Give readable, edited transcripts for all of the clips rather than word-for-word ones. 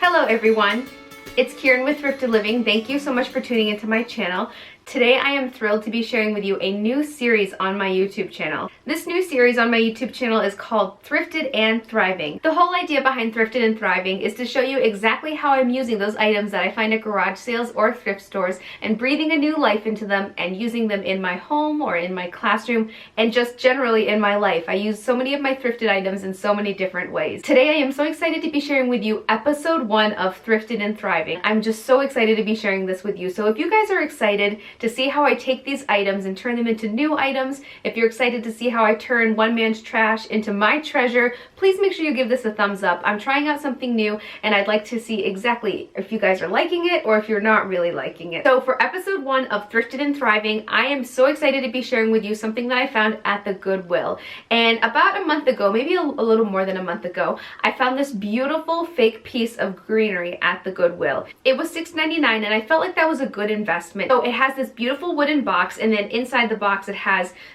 Hello everyone, it's Kieran with Thrifted Living. Thank you so much for tuning into my channel. Today I am thrilled to be sharing with you a new series on my YouTube channel. This new series on my YouTube channel is called Thrifted and Thriving. The whole idea behind Thrifted and Thriving is to show you exactly how I'm using those items that I find at garage sales or thrift stores and breathing a new life into them and using them in my home or in my classroom and just generally in my life. I use so many of my thrifted items in so many different ways. Today I am so excited to be sharing with you episode 1 of Thrifted and Thriving. I'm just so excited to be sharing this with you. So if you guys are excited to see how I take these items and turn them into new items, if you're excited to see how I turn one man's trash into my treasure, please make sure you give this a thumbs up. I'm trying out something new and I'd like to see exactly if you guys are liking it or if you're not really liking it. So for episode 1 of Thrifted and Thriving, I am so excited to be sharing with you something that I found at the Goodwill. And about a month ago, maybe a little more than a month ago, I found this beautiful fake piece of greenery at the Goodwill. It was $6.99 and I felt like that was a good investment. So it has this beautiful wooden box, and then inside the box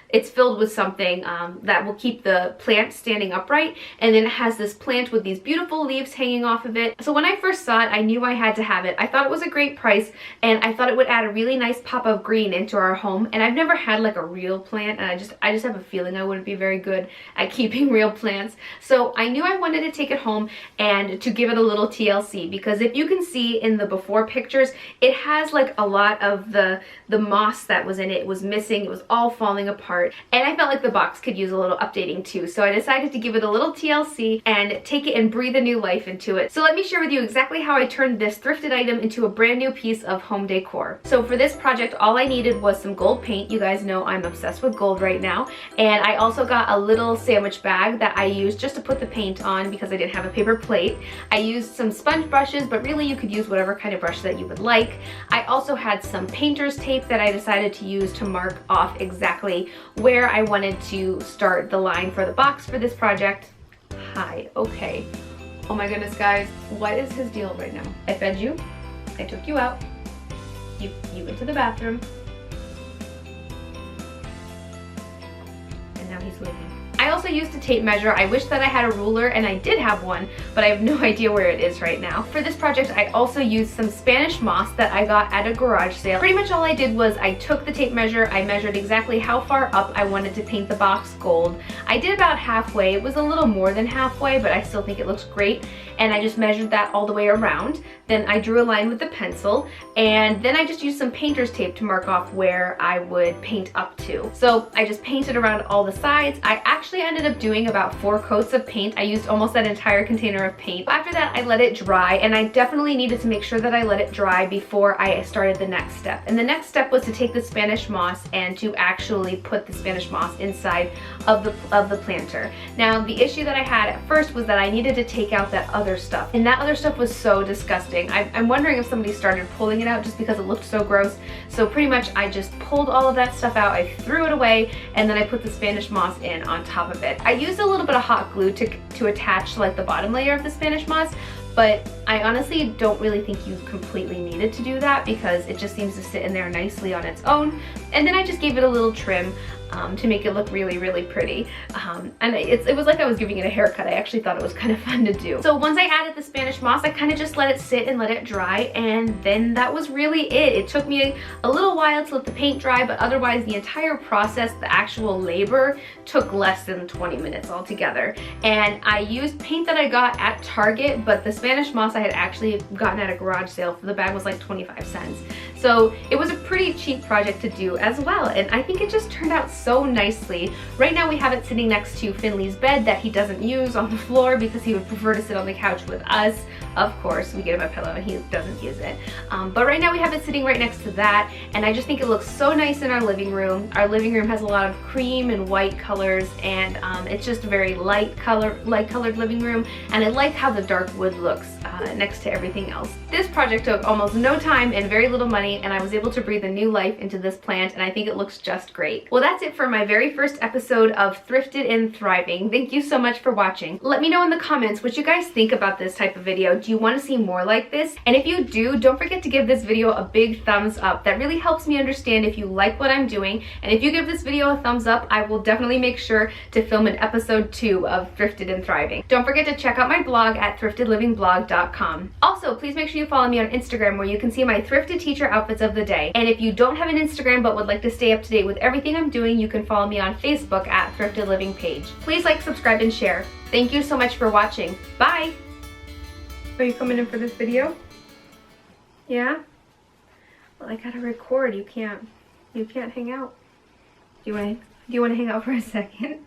it's filled with something that will keep the plant standing upright, and then it has this plant with these beautiful leaves hanging off of it. So when I first saw it, I knew I had to have it. I thought it was a great price and I thought it would add a really nice pop of green into our home, and I've never had like a real plant, and I just have a feeling I wouldn't be very good at keeping real plants. So I knew I wanted to take it home and to give it a little TLC, because if you can see in the before pictures, it has like a lot of the moss that was in it was missing. It was all falling apart, and I felt like the box could use a little updating too. So I decided to give it a little TLC and take it and breathe a new life into it. So let me share with you exactly how I turned this thrifted item into a brand new piece of home decor. So for this project, all I needed was some gold paint. You guys know I'm obsessed with gold right now. And I also got a little sandwich bag that I used just to put the paint on because I didn't have a paper plate. I used some sponge brushes, but really you could use whatever kind of brush that you would like. I also had some painter's tape that I decided to use to mark off exactly where I wanted to start the line for the box for this project. Hi, okay. Oh my goodness, guys, what is his deal right now? I fed you, I took you out, you went to the bathroom, and now he's leaving. I also used a tape measure. I wish that I had a ruler, and I did have one, but I have no idea where it is right now. For this project, I also used some Spanish moss that I got at a garage sale. Pretty much all I did was I took the tape measure, I measured exactly how far up I wanted to paint the box gold. I did about halfway. It was a little more than halfway, but I still think it looks great. And I just measured that all the way around. Then I drew a line with the pencil, and then I just used some painter's tape to mark off where I would paint up to. So I just painted around all the sides. I actually ended up doing about 4 coats of paint. I used almost that entire container of paint. After that, I let it dry, and I definitely needed to make sure that I let it dry before I started the next step. And the next step was to take the Spanish moss and to actually put the Spanish moss inside of the planter. Now, the issue that I had at first was that I needed to take out that other stuff, and that other stuff was so disgusting. I'm wondering if somebody started pulling it out just because it looked so gross. So pretty much I just pulled all of that stuff out, I threw it away, and then I put the Spanish moss in on top of it. I used a little bit of hot glue to attach like the bottom layer of the Spanish moss, but I honestly don't really think you completely needed to do that because it just seems to sit in there nicely on its own. And then I just gave it a little trim to make it look really, really pretty. And it was like I was giving it a haircut. I actually thought it was kind of fun to do. So once I added the Spanish moss, I kind of just let it sit and let it dry, and then that was really it. It took me a little while to let the paint dry, but otherwise the entire process, the actual labor, took less than 20 minutes altogether. And I used paint that I got at Target, but the Spanish moss I had actually gotten at a garage sale. The bag was like 25 cents. So it was a pretty cheap project to do as well, and I think it just turned out so nicely. Right now we have it sitting next to Finley's bed that he doesn't use on the floor because he would prefer to sit on the couch with us. Of course, we get him a pillow and he doesn't use it. But right now we have it sitting right next to that, and I just think it looks so nice in our living room. Our living room has a lot of cream and white colors, and it's just a very light colored living room, and I like how the dark wood looks next to everything else. This project took almost no time and very little money. rain and I was able to breathe a new life into this plant, and I think it looks just great. Well, that's it for my very first episode of Thrifted and Thriving. Thank you so much for watching. Let me know in the comments what you guys think about this type of video. Do you want to see more like this? And if you do, don't forget to give this video a big thumbs up. That really helps me understand if you like what I'm doing. And if you give this video a thumbs up, I will definitely make sure to film an episode 2 of Thrifted and Thriving. Don't forget to check out my blog at thriftedlivingblog.com. Also, please make sure you follow me on Instagram, where you can see my thrifted teacher outfits of the day. And if you don't have an Instagram but would like to stay up to date with everything I'm doing, you can follow me on Facebook at Thrifted Living page. Please like, subscribe, and share. Thank you so much for watching. Bye! Are you coming in for this video? Yeah? Well, I gotta record. You can't hang out. Do you want to hang out for a second?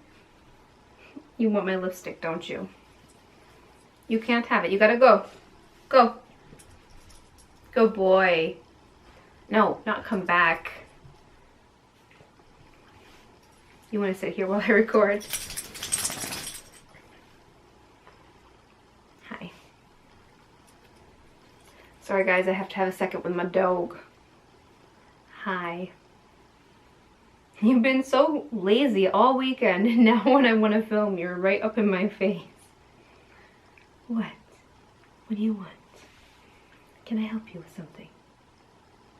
You want my lipstick, don't you? You can't have it. You gotta go. Go. Go, boy. No, not come back. You want to sit here while I record? Hi. Sorry guys, I have to have a second with my dog. Hi. You've been so lazy all weekend, and now when I want to film, you're right up in my face. What? What do you want? Can I help you with something?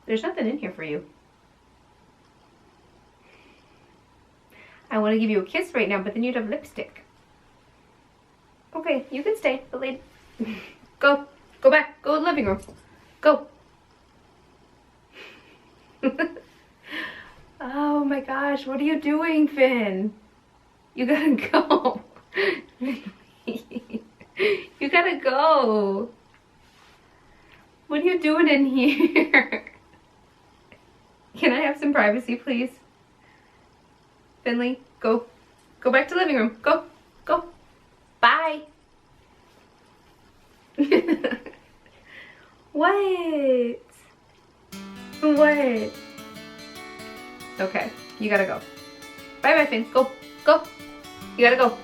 There's nothing in here for you. I want to give you a kiss right now, but then you'd have lipstick. Okay, you can stay, but later. Go. Go back. Go to the living room. Go. Oh my gosh, what are you doing, Finn? You gotta go. You gotta go. What are you doing in here? Can I have some privacy, please? Finley, go. Go back to the living room. Go. Go. Bye. What? What? Okay, you gotta go. Bye-bye, Finn. Go. Go. You gotta go.